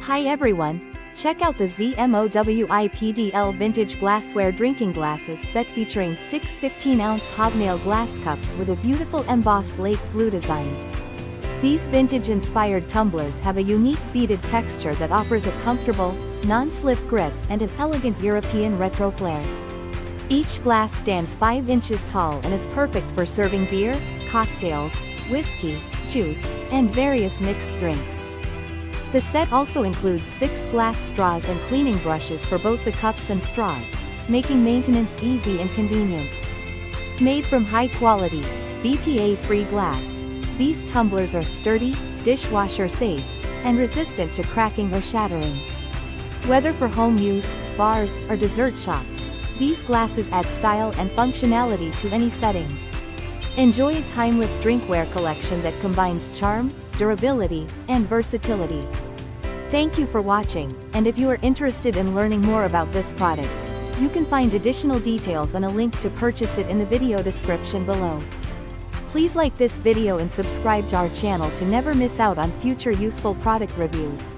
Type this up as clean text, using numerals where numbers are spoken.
Hi everyone, check out the ZMOWIPDL vintage glassware drinking glasses set featuring 6 15-ounce hobnail glass cups with a beautiful embossed lake blue design. These vintage-inspired tumblers have a unique beaded texture that offers a comfortable, non-slip grip and an elegant European retro flair. Each glass stands 5 inches tall and is perfect for serving beer, cocktails, whiskey, juice, and various mixed drinks. The set also includes 6 glass straws and cleaning brushes for both the cups and straws, making maintenance easy and convenient. Made from high-quality, BPA-free glass, these tumblers are sturdy, dishwasher-safe, and resistant to cracking or shattering. Whether for home use, bars, or dessert shops, these glasses add style and functionality to any setting. Enjoy a timeless drinkware collection that combines charm, durability, and versatility. Thank you for watching, and if you are interested in learning more about this product, you can find additional details and a link to purchase it in the video description below. Please like this video and subscribe to our channel to never miss out on future useful product reviews.